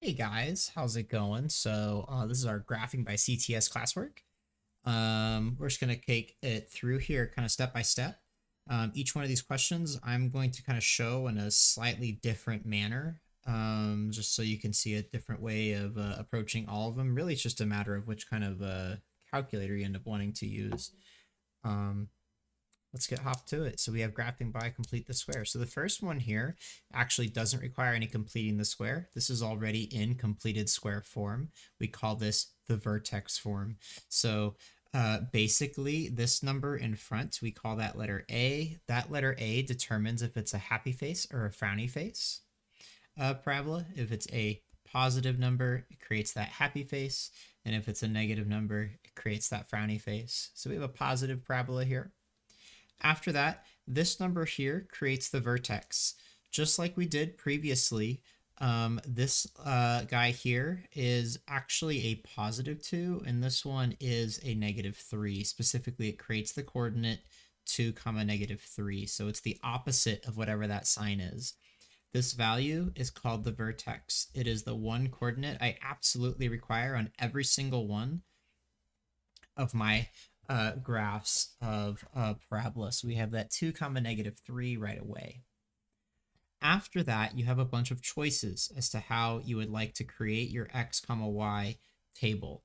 Hey guys, how's it going? This is our graphing by CTS Classwork. We're just gonna take it through here kind of step by step. Each one of these questions I'm going to kind of show in a slightly different manner, just so you can see a different way of approaching all of them. Really, it's just a matter of which kind of calculator you end up wanting to use. Um, let's get hop to it. So we have graphing by complete the square. So the first one here actually doesn't require any completing the square. This is already in completed square form. We call this the vertex form. So basically this number in front, we call that letter A. That letter A determines if it's a happy face or a frowny face parabola. If it's a positive number, it creates that happy face. And if it's a negative number, it creates that frowny face. So we have a positive parabola here. After that, this number here creates the vertex. Just like we did previously, this guy here is actually a positive 2, and this one is a negative 3. Specifically, it creates the coordinate 2 comma negative 3. So it's the opposite of whatever that sign is. This value is called the vertex. It is the one coordinate I absolutely require on every single one of my graphs of parabola. So we have that 2 comma negative 3 right away. After that, you have a bunch of choices as to how you would like to create your x comma y table.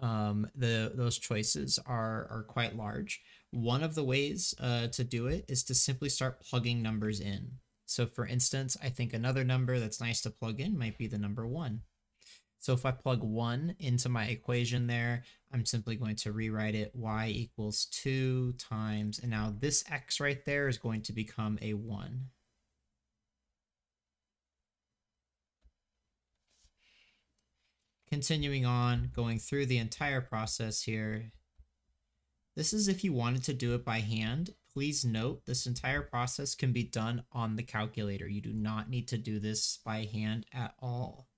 Those choices are quite large. One of the ways to do it is to simply start plugging numbers in. So for instance, I think another number that's nice to plug in might be the number 1. So if I plug 1 into my equation there, I'm simply going to rewrite it y equals 2 times, and now this x right there is going to become a 1. Continuing on, going through the entire process here. This is if you wanted to do it by hand. Please note this entire process can be done on the calculator. You do not need to do this by hand at all.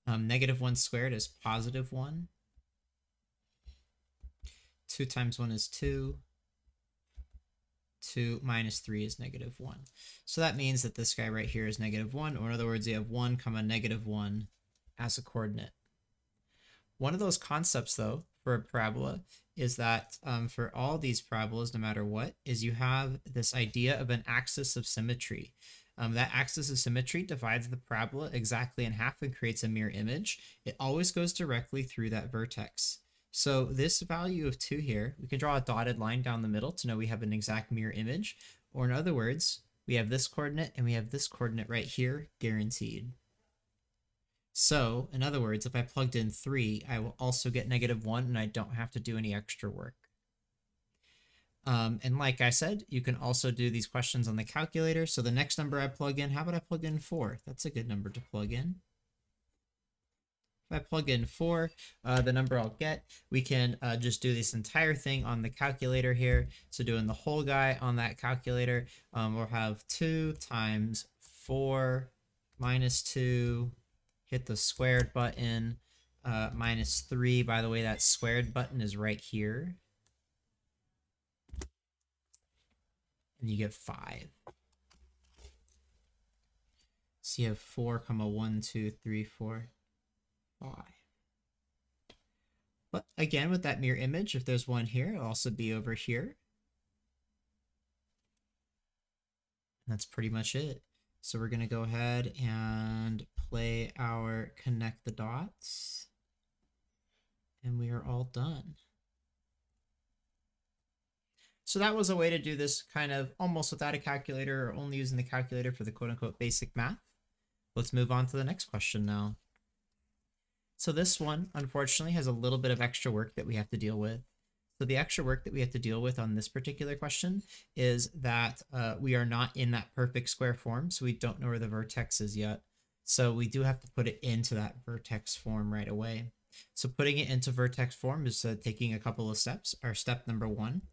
Negative 1 squared is positive 1. 2 times 1 is 2. 2 minus 3 is negative 1. So that means that this guy right here is negative 1, or in other words, you have 1 comma negative 1 as a coordinate. One of those concepts, though, for a parabola is that for all these parabolas, no matter what, is you have this idea of an axis of symmetry. That axis of symmetry divides the parabola exactly in half and creates a mirror image. It always goes directly through that vertex. So this value of 2 here, we can draw a dotted line down the middle to know we have an exact mirror image. Or in other words, we have this coordinate and we have this coordinate right here, guaranteed. So, in other words, if I plugged in 3, I will also get negative 1 and I don't have to do any extra work. And like I said, you can also do these questions on the calculator. So the next number I plug in, how about I plug in 4? That's a good number to plug in. If I plug in 4, the number I'll get, we can just do this entire thing on the calculator here. So doing the whole guy on that calculator, we'll have 2 times 4 minus 2, hit the squared button, minus 3. By the way, that squared button is right here. And you get 5. So you have 4 comma 1, 2, 3, 4, 5. But again, with that mirror image, if there's one here, it'll also be over here. And that's pretty much it. So we're going to go ahead and play our connect the dots. And we are all done. So that was a way to do this kind of almost without a calculator, or only using the calculator for the quote-unquote basic math. Let's move on to the next question now. So this one, unfortunately, has a little bit of extra work that we have to deal with. So the extra work that we have to deal with on this particular question is that we are not in that perfect square form, so we don't know where the vertex is yet. So we do have to put it into that vertex form right away. So putting it into vertex form is taking a couple of steps. Our step number 1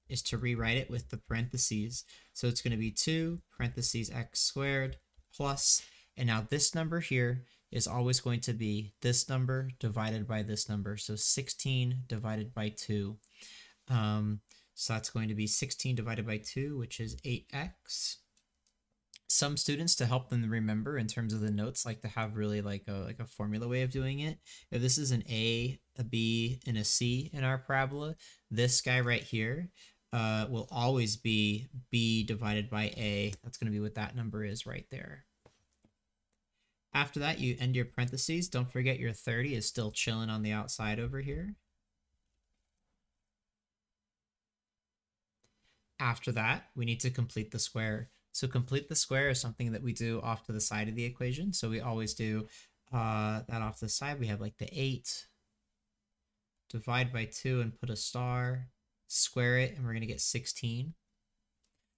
is to rewrite it with the parentheses. So it's going to be 2 parentheses x squared plus, and now this number here is always going to be this number divided by this number. So 16 divided by 2. So that's going to be 16 divided by 2, which is 8x. Some students, to help them remember in terms of the notes, like to have really like a formula way of doing it. If this is an A, a B, and a C in our parabola, this guy right here will always be B divided by A. That's going to be what that number is right there. After that, you end your parentheses. Don't forget your 30 is still chilling on the outside over here. After that, we need to complete the square. So complete the square is something that we do off to the side of the equation. So we always do that off to the side. We have like the 8, divide by 2 and put a star, square it, and we're going to get 16.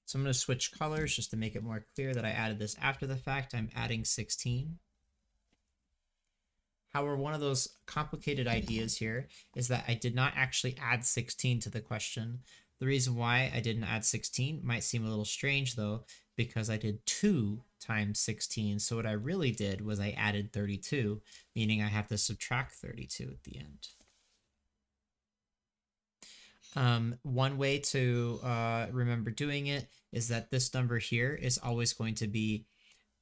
So I'm going to switch colors just to make it more clear that I added this after the fact. I'm adding 16. However, one of those complicated ideas here is that I did not actually add 16 to the question. The reason why I didn't add 16 might seem a little strange though, because I did 2 times 16. So what I really did was I added 32, meaning I have to subtract 32 at the end. One way to remember doing it is that this number here is always going to be,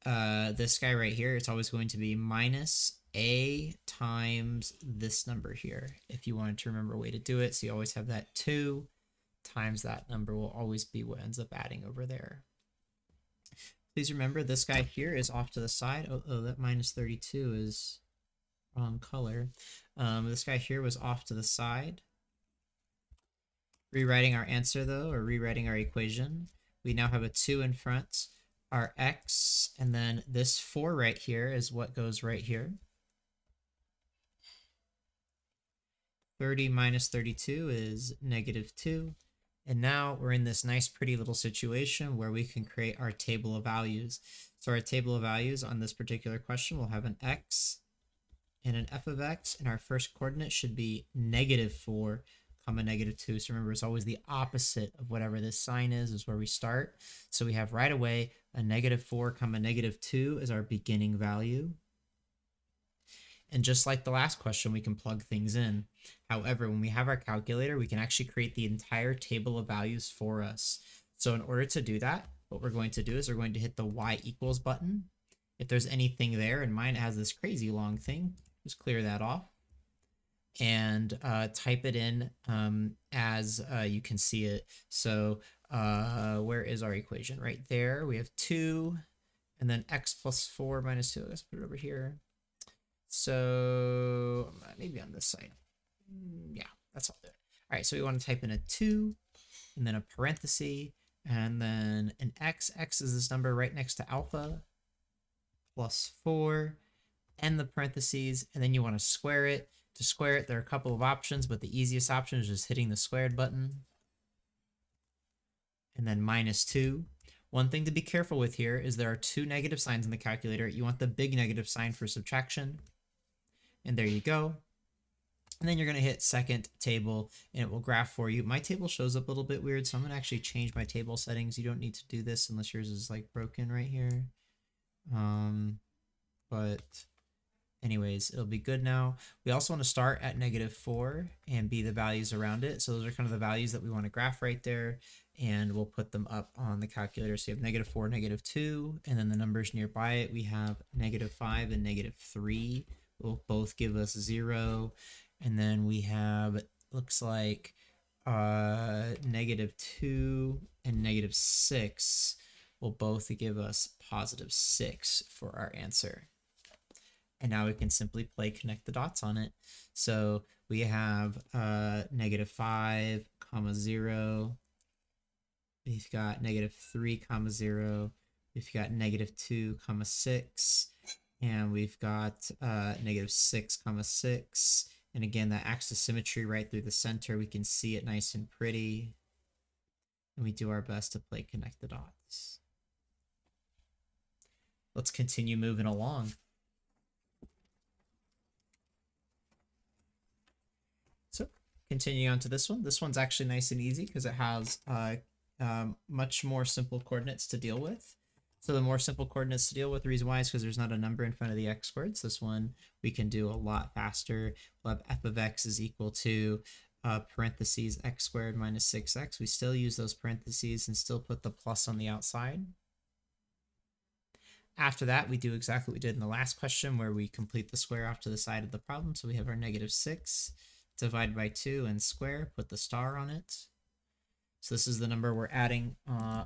this guy right here, it's always going to be minus A times this number here, if you wanted to remember a way to do it. So you always have that 2 times that number will always be what ends up adding over there. Please remember this guy here is off to the side. Oh, that minus 32 is wrong color. This guy here was off to the side. Rewriting our answer though, or rewriting our equation, we now have a 2 in front, our x, and then this 4 right here is what goes right here. 30 minus 32 is -2. And now we're in this nice pretty little situation where we can create our table of values. So our table of values on this particular question will have an x and an f of x, and our first coordinate should be -4, -2. So remember, it's always the opposite of whatever this sign is where we start. So we have right away a -4, -2 is our beginning value. And just like the last question, we can plug things in. However, when we have our calculator, we can actually create the entire table of values for us. So in order to do that, what we're going to do is we're going to hit the y equals button. If there's anything there, and mine has this crazy long thing, just clear that off. And type it in as you can see it. So where is our equation? Right there. We have 2, and then x plus 4 minus 2. Let's put it over here. So maybe on this side. Yeah, that's all there. All right, so we want to type in a 2, and then a parenthesis, and then an x. X is this number right next to alpha, plus 4, and the parentheses, and then you want to square it. To square it, there are a couple of options, but the easiest option is just hitting the squared button. And then -2. One thing to be careful with here is there are 2 negative signs in the calculator. You want the big negative sign for subtraction. And there you go. And then you're going to hit second table, and it will graph for you. My table shows up a little bit weird, so I'm going to actually change my table settings. You don't need to do this unless yours is like broken right here. But anyways, it'll be good now. We also want to start at -4 and be the values around it. So those are kind of the values that we want to graph right there, and we'll put them up on the calculator. So you have -4, -2, and then the numbers nearby it, we have -5 and -3 will both give us 0. And then we have, looks like -2 and -6 will both give us +6 for our answer. And now we can simply connect the dots on it. So we have -5, 0. We've got -3, 0. We've got -2, 6. And we've got -6, 6. And again, that acts as symmetry right through the center. We can see it nice and pretty. And we do our best to connect the dots. Let's continue moving along. So continuing on to this one. This one's actually nice and easy because it has much more simple coordinates to deal with. So the more simple coordinates to deal with, the reason why is because there's not a number in front of the x squared. So this one we can do a lot faster. We'll have f of x is equal to parentheses x squared minus 6x. We still use those parentheses and still put the plus on the outside. After that, we do exactly what we did in the last question where we complete the square off to the side of the problem. So we have our -6 divided by 2 and square, put the star on it. So this is the number we're adding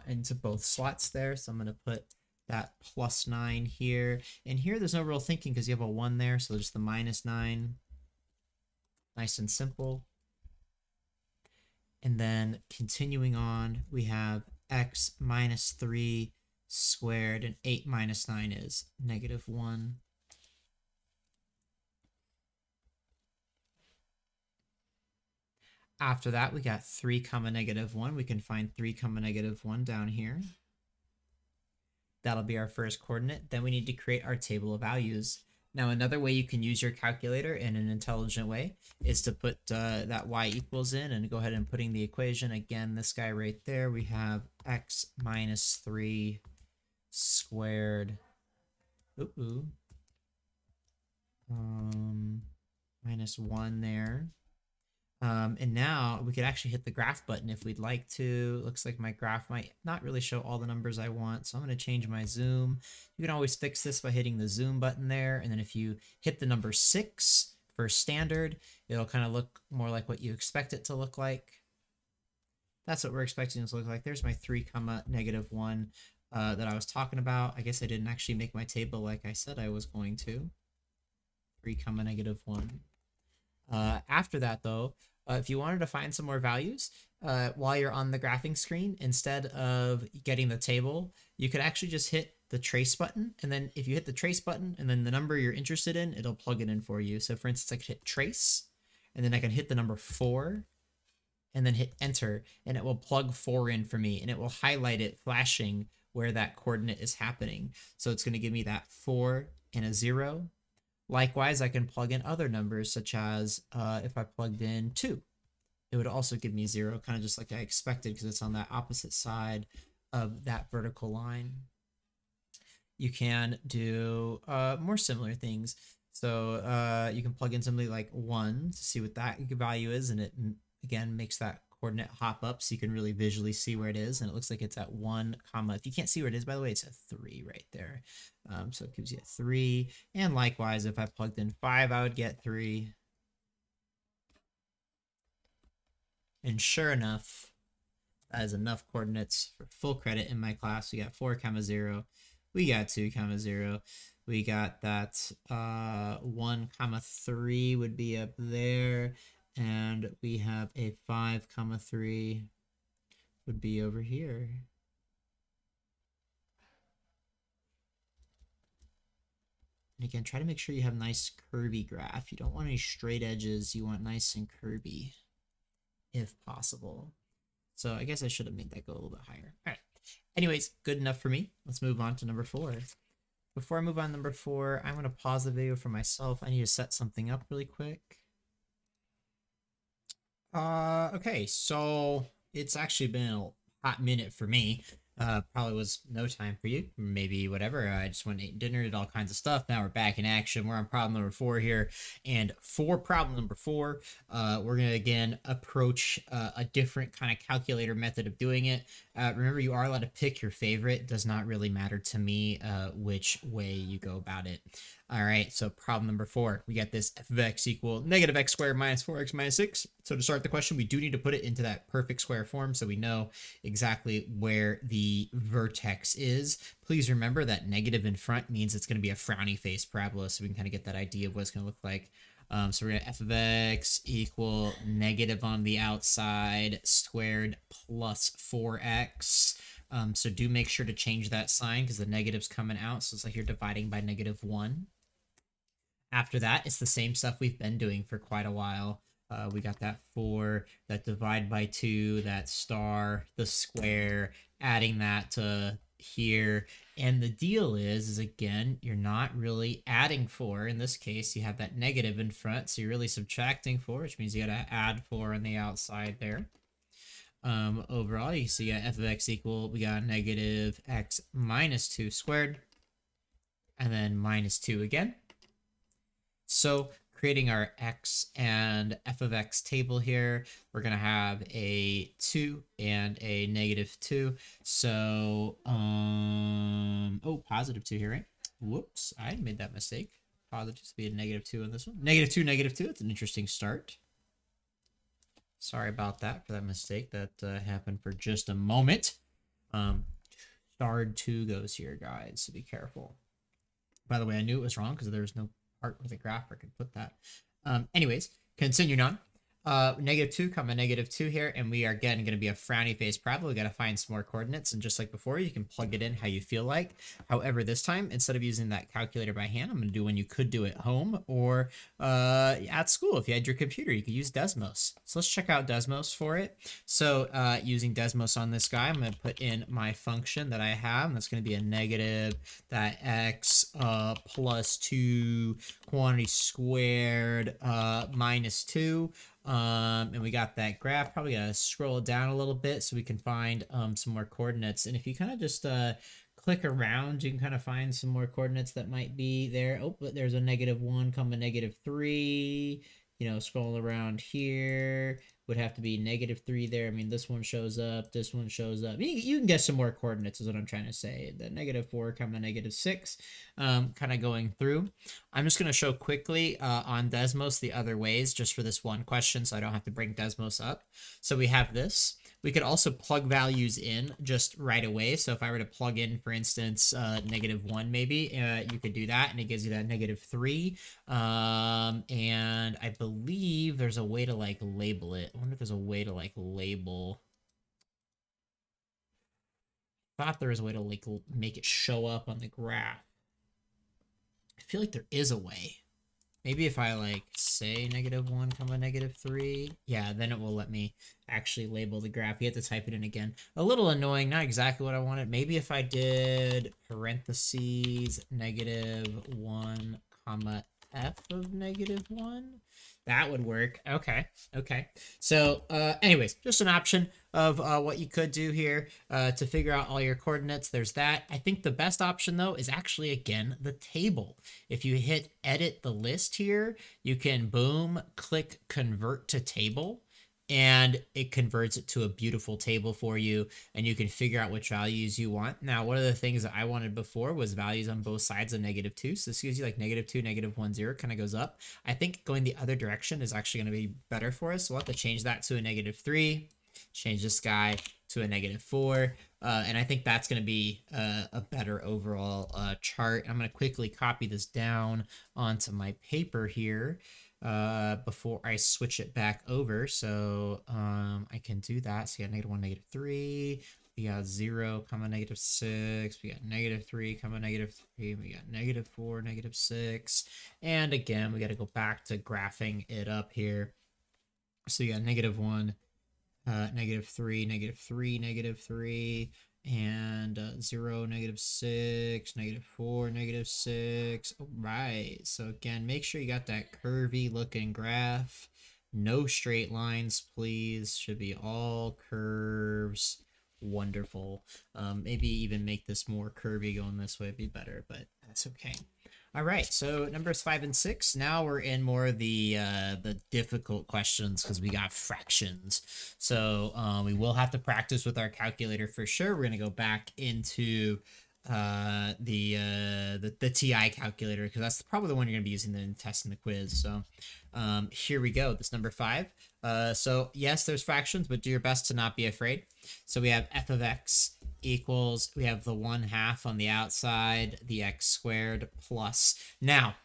into both slots there. So I'm going to put that +9 here. And here there's no real thinking because you have a 1 there. So just the -9. Nice and simple. And then continuing on, we have x minus 3 squared, and 8 minus 9 is -1. After that, we got 3 comma -1. We can find 3 comma -1 down here. That'll be our first coordinate. Then we need to create our table of values. Now, another way you can use your calculator in an intelligent way is to put that y equals in and go ahead and putting the equation. Again, this guy right there, we have x minus 3 squared. Minus 1 there. And now we could actually hit the graph button if we'd like to. Looks like my graph might not really show all the numbers I want, so I'm going to change my zoom. You can always fix this by hitting the zoom button there, and then if you hit the number 6 for standard, it'll kind of look more like what you expect it to look like. That's what we're expecting it to look like. There's my 3 comma -1 that I was talking about. I guess I didn't actually make my table like I said I was going to. 3 comma -1. After that, though, if you wanted to find some more values while you're on the graphing screen, instead of getting the table, you could actually just hit the trace button. And then if you hit the trace button and then the number you're interested in, it'll plug it in for you. So for instance, I could hit trace, and then I can hit the number 4 and then hit enter, and it will plug 4 in for me, and it will highlight it flashing where that coordinate is happening. So it's going to give me that 4 and a 0. Likewise, I can plug in other numbers, such as if I plugged in 2, it would also give me 0, kind of just like I expected because it's on that opposite side of that vertical line. You can do more similar things. So you can plug in something like 1 to see what that value is, and it, again, makes that coordinate hop up so you can really visually see where it is, and it looks like it's at 1 comma. If you can't see where it is, by the way, it's a 3 right there. So it gives you a 3, and likewise, if I plugged in 5, I would get 3. And sure enough, that is enough coordinates for full credit in my class. We got 4 comma 0, we got 2 comma 0, we got that 1 comma 3 would be up there, and we have a 5 comma 3 would be over here. And again, try to make sure you have nice curvy graph. You don't want any straight edges. You want nice and curvy if possible. So I guess I should have made that go a little bit higher. All right. Anyways, good enough for me. Let's move on to number 4. Before I move on to number 4, I'm going to pause the video for myself. I need to set something up really quick. Okay, so it's actually been a hot minute for me. Probably was no time for you, maybe whatever. I just went and ate dinner, did all kinds of stuff. Now we're back in action. We're on problem number 4 here, and for problem number 4, we're gonna again approach a different kind of calculator method of doing it. Remember, you are allowed to pick your favorite. It does not really matter to me which way you go about it. All right, so problem number 4, we got this f of x equal -x squared minus 4x minus 6. So to start the question, we do need to put it into that perfect square form so we know exactly where the vertex is. Please remember that negative in front means it's going to be a frowny face parabola, so we can kind of get that idea of what it's going to look like. So we're going to f of x equal negative on the outside squared plus 4x. So do make sure to change that sign because the negative's coming out, so it's like you're dividing by -1. After that, it's the same stuff we've been doing for quite a while. We got that 4, that divide by 2, that star, the square, adding that to here. And the deal is again, you're not really adding 4. In this case, you have that negative in front, so you're really subtracting 4, which means you got to add 4 on the outside there. Overall, you see f of x equal, we got -x minus 2 squared, and then -2 again. So creating our x and f of x table here. We're going to have a 2 and a -2. So, oh, +2 here, right? Whoops, I made that mistake. Positive to be a -2 on this one. -2, -2. It's an interesting start. Sorry about that for that mistake. That happened for just a moment. Starred 2 goes here, guys, so be careful. By the way, I knew it was wrong because there's no part with a graph where I could put that. Anyways, continuing on. -2, -2 here, and we are again going to be a frowny face problem. We got to find some more coordinates, and just like before, you can plug it in how you feel like. However, this time, instead of using that calculator by hand, I'm going to do one you could do at home or at school. If you had your computer, you could use Desmos. So let's check out Desmos for it. So using Desmos on this guy, I'm going to put in my function that I have, and that's going to be a negative that x plus 2 quantity squared -2. And we got that graph. Probably gotta scroll it down a little bit so we can find some more coordinates. And if you kind of just click around, you can kind of find some more coordinates that might be there. Oh, but there's a -1, -3. You know, scroll around here would have to be -3 there. I mean, this one shows up, this one shows up. You can get some more coordinates is what I'm trying to say. The -4, -6, kind of going through. I'm just going to show quickly on Desmos the other ways just for this one question so I don't have to bring Desmos up. So we have this. We could also plug values in just right away. So if I were to plug in, for instance, -1 maybe, you could do that, and it gives you that -3. And I believe there's a way to like label it. I wonder if there's a way to like label. I thought there was a way to like make it show up on the graph. I feel like there is a way. Maybe if I like say -1, -3, yeah, then it will let me actually label the graph. You have to type it in again. A little annoying, not exactly what I wanted. Maybe if I did parentheses -1, f of -1, that would work. Okay. So anyways, just an option of what you could do here to figure out all your coordinates. There's that. I think the best option though is actually again the table. If you hit edit the list here, you can boom, click convert to table, and it converts it to a beautiful table for you, and you can figure out which values you want. Now, one of the things that I wanted before was values on both sides of -2. So this gives you like -2, -1, 0, kind of goes up. I think going the other direction is actually going to be better for us. So we'll have to change that to a -3, change this guy to a -4. And I think that's going to be a better overall chart. I'm going to quickly copy this down onto my paper here before I switch it back over. So I can do that. So we got -1, -3. We got 0, -6. We got -3, -3. We got -4, -6. And again, we got to go back to graphing it up here. So you got -1, -3, -3, -3. And 0, -6, -4, -6. All right. So again, make sure you got that curvy looking graph. No straight lines, please. Should be all curves. Wonderful. Maybe even make this more curvy going this way would be better, but that's okay. All right, so numbers 5 and 6. Now we're in more of the difficult questions because we got fractions. So we will have to practice with our calculator for sure. We're gonna go back into the TI calculator because that's probably the one you're gonna be using in the test and the quiz. So here we go. This number 5. So yes, there's fractions, but do your best to not be afraid. So we have f of x equals, we have the 1/2 on the outside, the x squared plus. Now,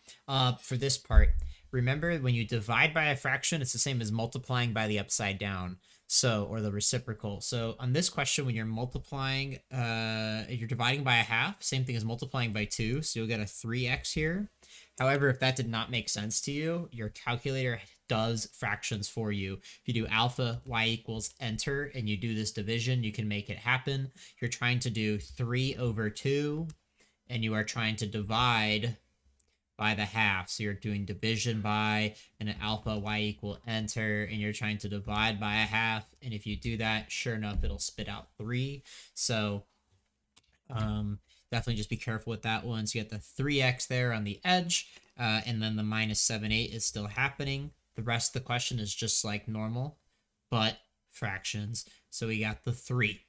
for this part, remember when you divide by a fraction, it's the same as multiplying by the upside down. So, or the reciprocal. So on this question, when you're multiplying, you're dividing by a half, same thing as multiplying by 2. So you'll get a 3x here. However, if that did not make sense to you, your calculator does fractions for you. If you do alpha y equals enter and you do this division, you can make it happen. You're trying to do 3/2 and you are trying to divide by the half. So you're doing division by and an alpha y equal enter and you're trying to divide by a half. And if you do that, sure enough, it'll spit out 3. So definitely just be careful with that one. So you get the 3x there on the edge. and then the minus 7/8 is still happening. The rest of the question is just like normal, but fractions. So we got the 3.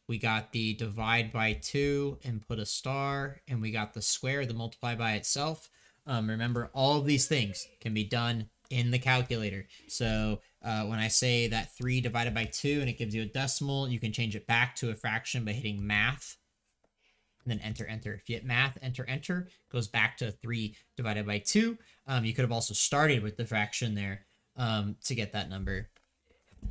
We got the divide by 2 and put a star, and we got the square, the multiply by itself. Remember, all of these things can be done in the calculator. So when I say that 3 divided by 2 and it gives you a decimal, you can change it back to a fraction by hitting math and then enter, enter. If you hit math, enter, enter, it goes back to 3 divided by 2. You could have also started with the fraction there to get that number.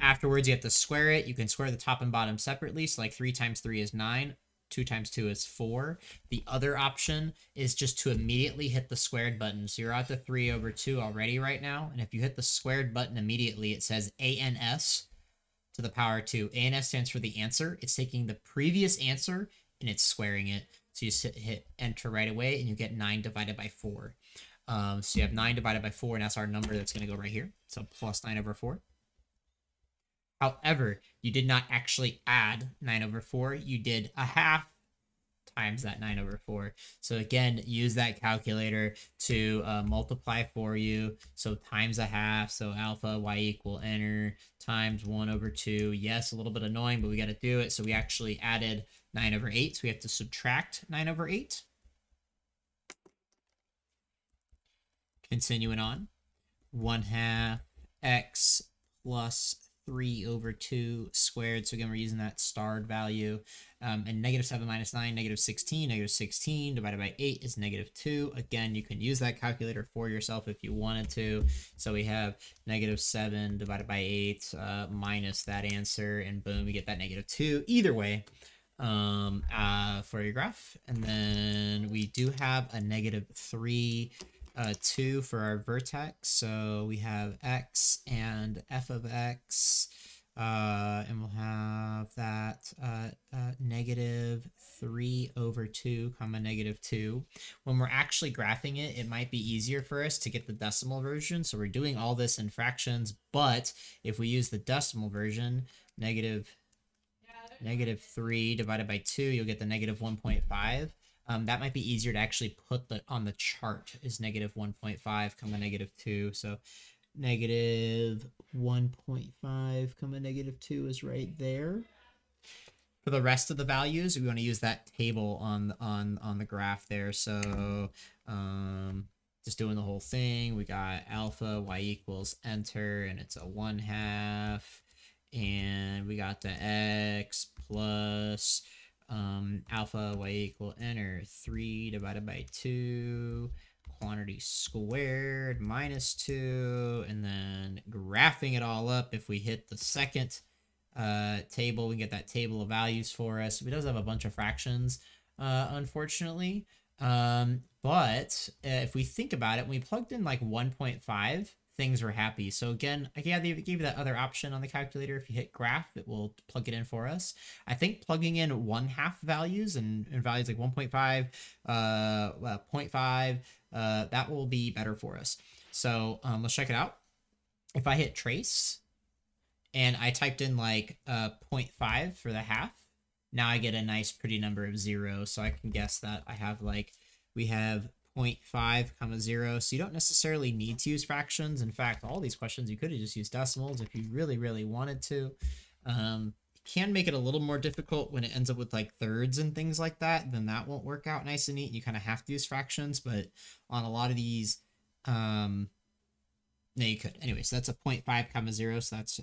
Afterwards, you have to square it. You can square the top and bottom separately. So like 3 times 3 is 9. 2 times 2 is 4. The other option is just to immediately hit the squared button. So you're at the 3/2 already right now. And if you hit the squared button immediately, it says ANS to the power 2. ANS stands for the answer. It's taking the previous answer and it's squaring it. So you just hit enter right away and you get 9 divided by 4. So you have 9 divided by 4, and that's our number that's going to go right here. So plus 9/4. However, you did not actually add 9/4. You did a half times that 9/4. So again, use that calculator to multiply for you. So times a half. So alpha y equal enter times 1/2. Yes, a little bit annoying, but we got to do it. So we actually added 9/8. So we have to subtract 9/8. Continuing on. 1/2 x plus 3/2 squared. So again, we're using that starred value. And -7 minus 9, -16. -16 divided by 8 is -2. Again, you can use that calculator for yourself if you wanted to. So we have -7 divided by 8 minus that answer, and boom, we get that -2. Either way, for your graph. And then we do have a -3. 2 for our vertex, so we have x and f of x, and we'll have that -3/2 comma -2. When we're actually graphing it, it might be easier for us to get the decimal version, so we're doing all this in fractions, but if we use the decimal version, -3 divided by 2, you'll get the -1.5. That might be easier to actually put on the chart is -1.5 comma -2. So -1.5 comma -2 is right there. For the rest of the values, we want to use that table on the graph there. So just doing the whole thing. We got alpha y equals enter, and it's a 1/2, and we got the x plus alpha y equal enter 3 divided by 2 quantity squared minus 2, and then graphing it all up. If we hit the second table, we get that table of values for us. It does have a bunch of fractions, unfortunately, but if we think about it, when we plugged in like 1.5, things were happy. So again, I gave you that other option on the calculator. If you hit graph, it will plug it in for us. I think plugging in 1/2 values and values like 1.5, 0.5, that will be better for us. So let's check it out. If I hit trace and I typed in like 0.5 for the half, now I get a nice pretty number of 0. So I can guess that I have we have 0.5 comma 0. So you don't necessarily need to use fractions. In fact, all these questions, you could have just used decimals if you really, really wanted to. Can make it a little more difficult when it ends up with like thirds and things like that. Then that won't work out nice and neat. You kind of have to use fractions, but on a lot of these, no, you could. Anyway, so that's a 0.5 comma 0. So that's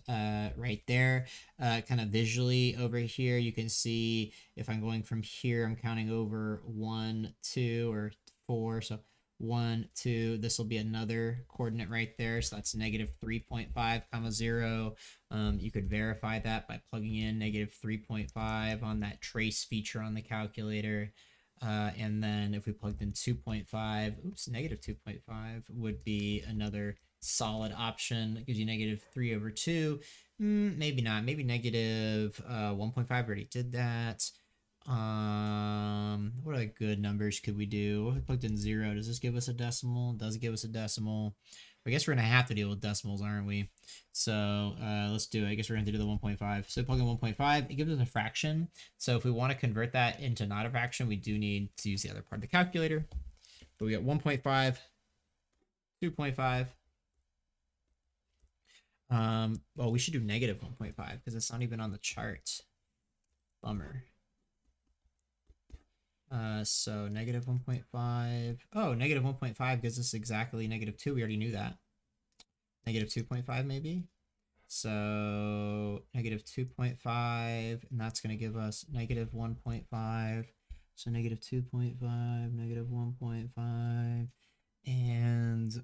right there. Kind of visually over here, you can see if I'm going from here, I'm counting over 1, 2, or 4. So 1, 2, this will be another coordinate right there. So that's -3.5 comma 0. You could verify that by plugging in -3.5 on that trace feature on the calculator. And then if we plugged in 2.5, -2.5 would be another solid option. It gives you -3/2. Maybe not. Maybe -1.5. Already did that. What other good numbers could we do? What if we plugged in 0? Does this give us a decimal? It does give us a decimal. I guess we're gonna have to deal with decimals, aren't we? So let's do it. I guess we're gonna have to do the 1.5. So plug in 1.5, it gives us a fraction. So if we want to convert that into not a fraction, we do need to use the other part of the calculator. But we got 1.5 2.5. Well, we should do negative 1.5 because it's not even on the chart. Bummer. So negative 1.5. Oh, negative 1.5 gives us exactly negative 2. We already knew that. Negative 2.5 maybe. So negative 2.5, and that's going to give us negative 1.5. So negative 2.5, negative 1.5. And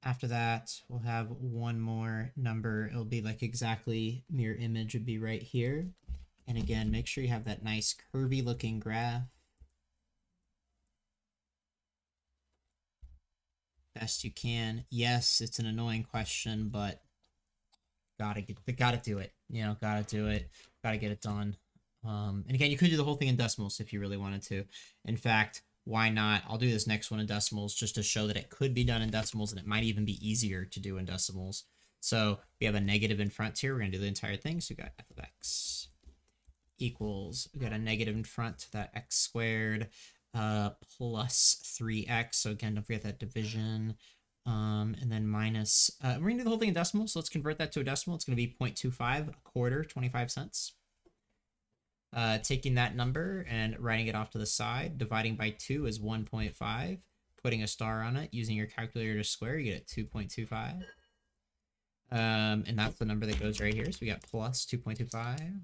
after that, we'll have one more number. It'll be like exactly mirror image would be right here. And again, make sure you have that nice curvy looking graph. Best you can. Yes, it's an annoying question, but gotta do it. You know, gotta do it. Gotta get it done. And again, you could do the whole thing in decimals if you really wanted to. In fact, why not? I'll do this next one in decimals just to show that it could be done in decimals, and it might even be easier to do in decimals. So we have a negative in front here. We're gonna do the entire thing. So we got f of x equals, we got a negative in front to that x squared plus 3x. So again, don't forget that division. And then minus, we're gonna do the whole thing in decimals. So let's convert that to a decimal. It's gonna be 0.25, a quarter, 25 cents. Taking that number and writing it off to the side, dividing by 2 is 1.5. Putting a star on it, using your calculator to square, you get 2.25. And that's the number that goes right here. So we got plus 2.25.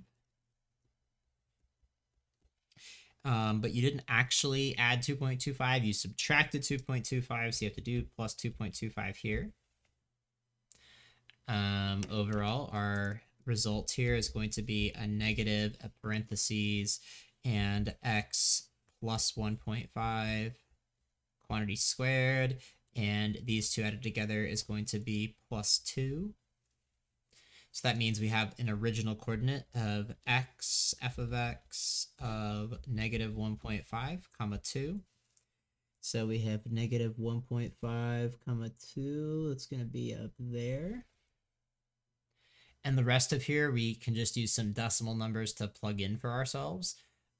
But you didn't actually add 2.25. You subtracted 2.25, so you have to do plus 2.25 here. Overall, our result here is going to be a negative, a parentheses, and x plus 1.5 quantity squared, and these two added together is going to be plus 2. So that means we have an original coordinate of x, f of x, of negative 1.5, comma 2. So we have negative 1.5, comma 2. That's going to be up there. And the rest of here, we can just use some decimal numbers to plug in for ourselves.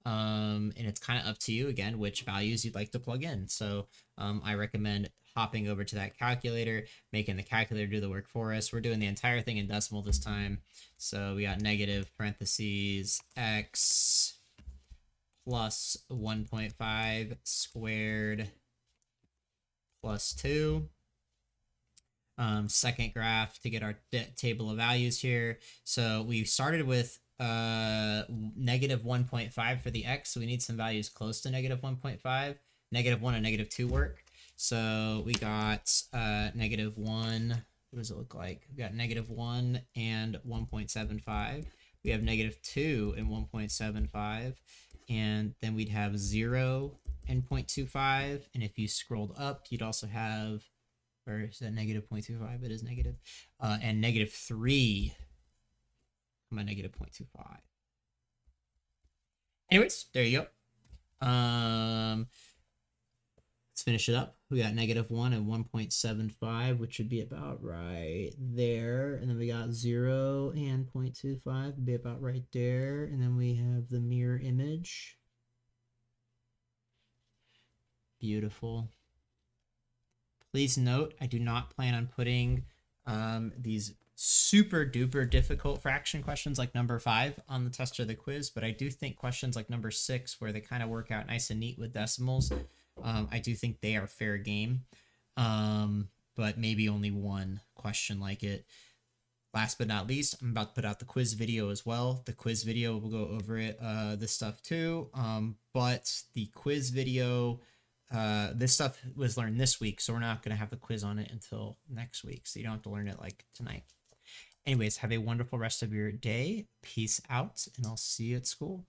And it's kind of up to you, again, which values you'd like to plug in. So I recommend hopping over to that calculator, making the calculator do the work for us. We're doing the entire thing in decimal this time. So we got negative parentheses x plus 1.5 squared plus 2. Second graph to get our table of values here. So we started with negative 1.5 for the x, so we need some values close to negative 1.5. Negative 1 and negative 2 work. So we got negative 1. What does it look like? We got negative 1 and 1.75. We have negative 2 and 1.75. And then we'd have 0 and 0.25. And if you scrolled up, you'd also have, or is that negative 0.25? It is negative. And negative 3, negative 0.25. Anyways, there you go. Let's finish it up. We got negative 1 and 1.75, which would be about right there. And then we got 0 and 0.25 would be about right there. And then we have the mirror image. Beautiful. Please note, I do not plan on putting these super duper difficult fraction questions like number 5 on the test or the quiz, but I do think questions like number 6, where they kind of work out nice and neat with decimals, I do think they are fair game, but maybe only one question like it. Last but not least, I'm about to put out the quiz video as well. The quiz video will go over it, this stuff too, but the quiz video, this stuff was learned this week, so we're not going to have the quiz on it until next week, so you don't have to learn it like tonight. Anyways, have a wonderful rest of your day. Peace out, and I'll see you at school.